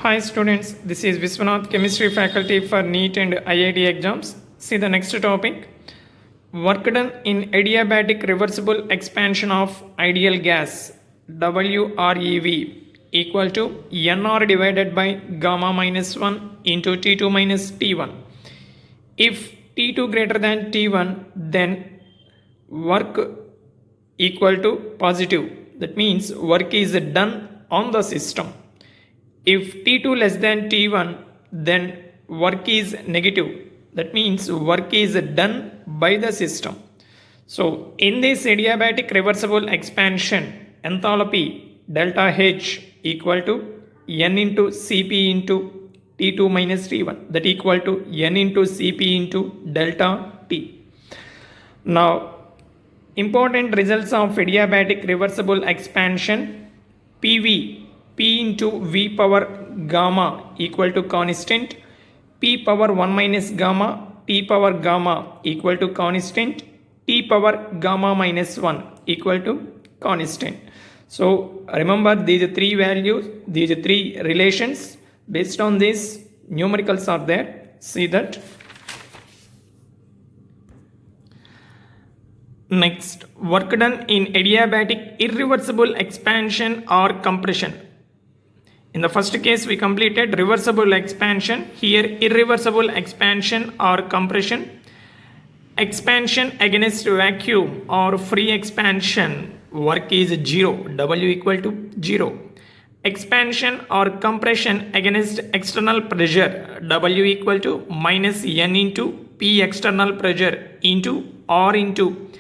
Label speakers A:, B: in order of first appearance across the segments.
A: Hi students, this is Viswanath, chemistry faculty for NEET and IIT exams. See the next topic. Work done in adiabatic reversible expansion of ideal gas WREV equal to NR divided by gamma minus 1 into T2 minus T1. If T2 greater than T1, then work equal to positive. That means work is done on the system. If T2 less than T1, then work is negative. That means work is done by the system. So in this adiabatic reversible expansion, enthalpy delta H equal to N into Cp into T2 minus T1. That equal to N into Cp into delta T. Now, important results of adiabatic reversible expansion. PV, P into V power gamma equal to constant, P power 1 minus gamma, T power gamma equal to constant, T power gamma minus 1 equal to constant. So remember these three values, these three relations. Based on this, numericals are there. See that. Next, work done in adiabatic irreversible expansion or compression. In the first case, we completed reversible expansion. Here, irreversible expansion or compression. Expansion against vacuum or free expansion, work is 0, W equal to 0. Expansion or compression against external pressure, W equal to minus N into P external pressure into R into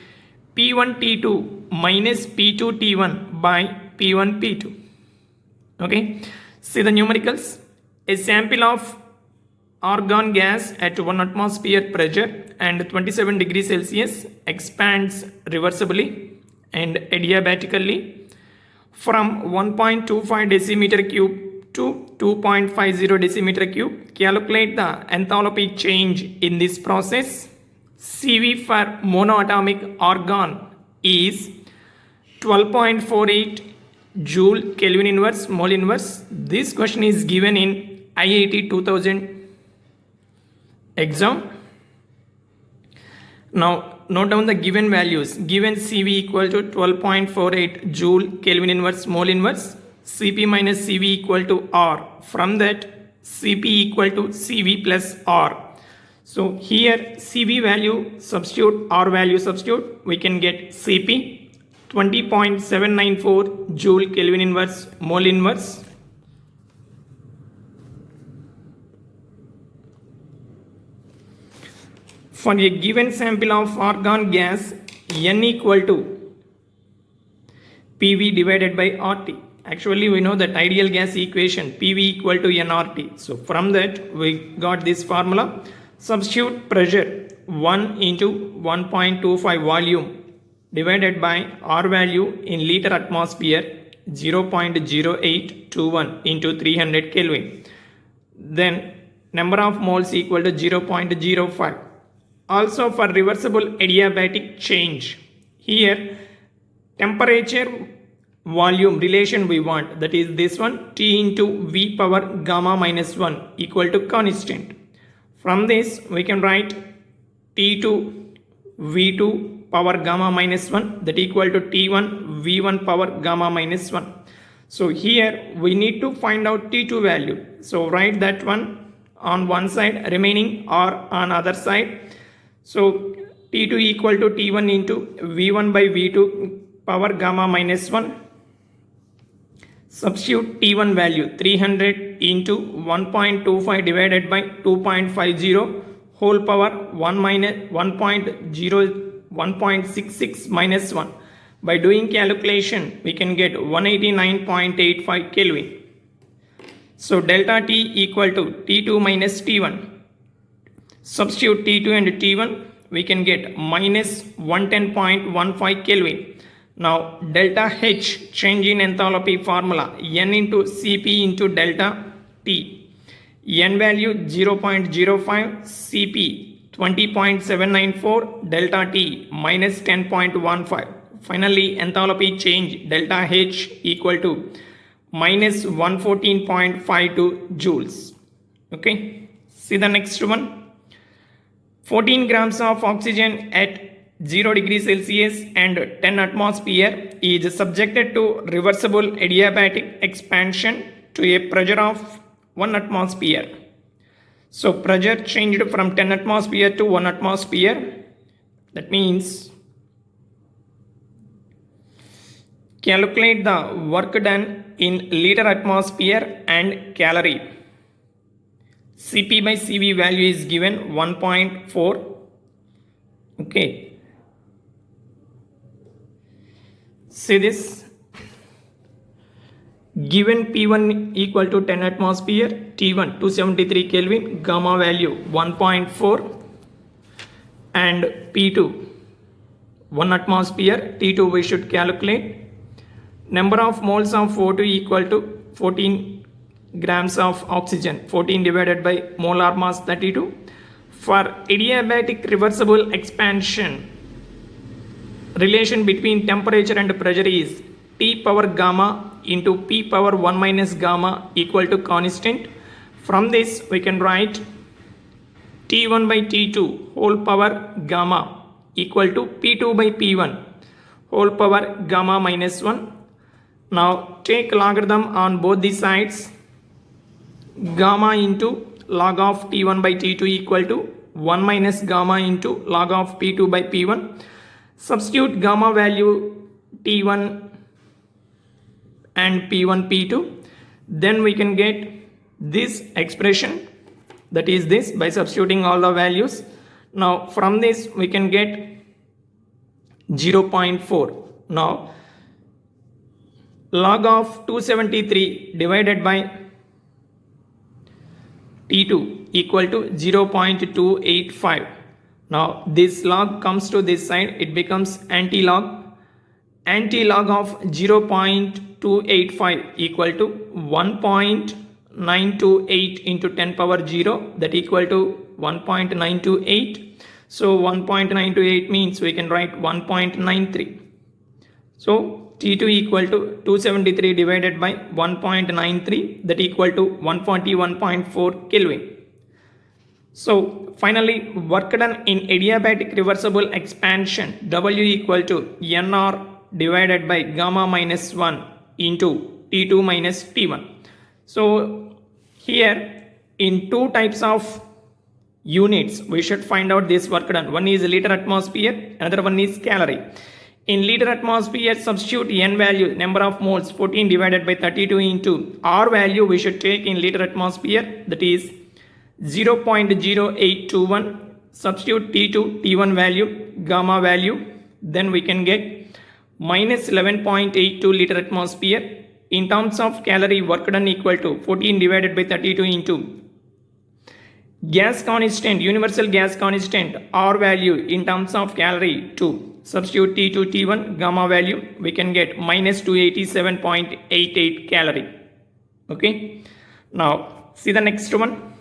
A: P1 T2 minus P2 T1 by P1 P2. Okay, see the numericals. A sample of argon gas at 1 atmosphere pressure and 27 degrees Celsius expands reversibly and adiabatically from 1.25 decimeter cube to 2.50 decimeter cube. Calculate the enthalpy change in this process. Cv for monoatomic argon is 12.48 joule Kelvin inverse mole inverse. This question is given in IIT 2000 exam. Now note down the given values. Given Cv equal to 12.48 joule Kelvin inverse mole inverse, Cp minus Cv equal to R. From that, Cp equal to Cv plus R. So here Cv value substitute, R value substitute, we can get Cp 20.794 joule Kelvin inverse mole inverse. For a given sample of argon gas, N equal to PV divided by RT. Actually, we know that ideal gas equation PV equal to nRT. So from that, we got this formula. Substitute pressure 1 into 1.25 volume divided by R value in liter atmosphere 0.0821 into 300 Kelvin. Then number of moles equal to 0.05. Also for reversible adiabatic change, here temperature volume relation we want, that is this one, T into V power gamma minus 1 equal to constant. From this we can write T2 V2 power gamma minus 1, that equal to T1 V1 power gamma minus 1. So here we need to find out T2 value. So write that one on one side, remaining or on other side. So T2 equal to T1 into V1 by V2 power gamma minus 1. Substitute T1 value 300 into 1.25 divided by 2.50 whole power 1 minus 1.66 minus 1. By doing calculation, we can get 189.85 Kelvin. So delta T equal to T2 minus T1. Substitute T2 and T1, we can get minus 110.15 Kelvin. Now delta H, change in enthalpy formula, N into Cp into delta T. N value 0.05, Cp 20.794, delta T minus 10.15. Finally, enthalpy change delta H equal to minus 114.52 joules. Okay, see the next one. 14 grams of oxygen at 0 degrees Celsius and 10 atmosphere is subjected to reversible adiabatic expansion to a pressure of 1 atmosphere. So pressure changed from 10 atmosphere to 1 atmosphere. That means calculate the work done in liter atmosphere and calorie. Cp by Cv value is given 1.4. Okay. See this. Given P1 equal to 10 atmosphere, T1 273 Kelvin, gamma value 1.4, and P2 1 atmosphere, T2 we should calculate. Number of moles of O2 equal to 14 grams of oxygen, 14 divided by molar mass 32. For adiabatic reversible expansion, relation between temperature and pressure is T power gamma into P power 1 minus gamma equal to constant. From this we can write T1 by T2 whole power gamma equal to P2 by P1 whole power gamma minus 1. Now take logarithm on both the sides. Gamma into log of T1 by T2 equal to 1 minus gamma into log of P2 by P1. Substitute gamma value T1 and P1 P2. Then we can get this expression, that is this, by substituting all the values. Now from this we can get 0.4. Now log of 273 divided by T2 equal to 0.285. Now this log comes to this side, it becomes anti-log. Anti-log of 0.285 equal to 1.928 into 10 power 0, that equal to 1.928. So 1.928 means we can write 1.93. So T2 equal to 273 divided by 1.93, that equal to 141.4 Kelvin. So finally, work done in adiabatic reversible expansion, W equal to NR divided by gamma minus 1 into T2 minus T1. So here in two types of units we should find out this work done. One is liter atmosphere, another one is calorie. In liter atmosphere, substitute N value, number of moles, 14 divided by 32 into R value we should take in liter atmosphere, that is 0.0821. Substitute T2, T1 value, gamma value, then we can get minus 11.82 liter atmosphere. In terms of calorie, work done equal to 14 divided by 32 into gas constant, universal gas constant, R value in terms of calorie 2. Substitute T2, T1, gamma value, we can get minus 287.88 calorie. Okay. Now see the next one.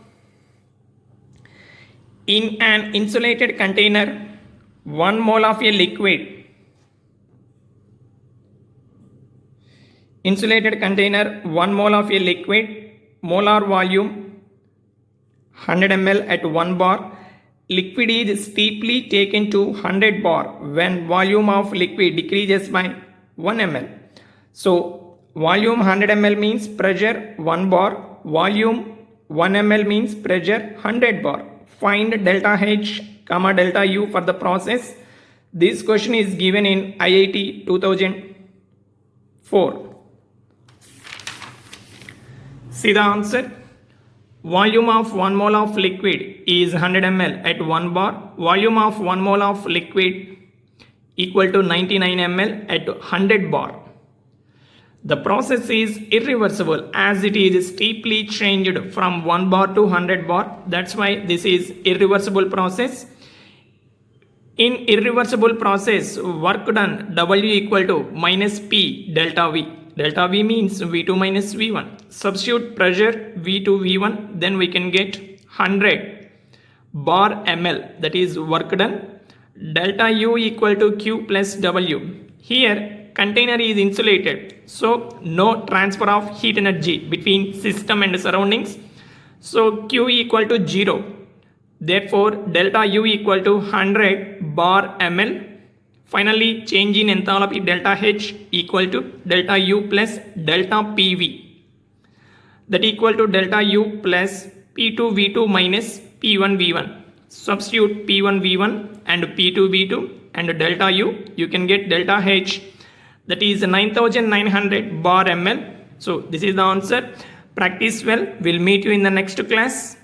A: In an insulated container, 1 mole of a liquid. Insulated container, 1 mole of a liquid, molar volume 100 ml at 1 bar. Liquid is steeply taken to 100 bar when volume of liquid decreases by 1 ml. So volume 100 ml means pressure 1 bar, volume 1 ml means pressure 100 bar. Find delta H, delta U for the process. This question is given in IIT 2004. See the answer. Volume of 1 mole of liquid is 100 ml at 1 bar. Volume of 1 mole of liquid equal to 99 ml at 100 bar. The process is irreversible as it is steeply changed from 1 bar to 100 bar. That's why this is irreversible process. In irreversible process, work done W equal to minus P delta V. Delta V means V2 minus V1. Substitute pressure V2 V1, then we can get 100 bar ml, that is work done. Delta U equal to Q plus W. Here container is insulated, so no transfer of heat energy between system and surroundings, so Q equal to 0. Therefore delta U equal to 100 bar ml. Finally, change in enthalpy delta H equal to delta U plus delta PV, that equal to delta U plus P2 V2 minus P1 V1. Substitute P1 V1 and P2 V2 and delta U, you can get delta H, that is 9900 bar ml. So this is the answer. Practice well. We'll meet you in the next class.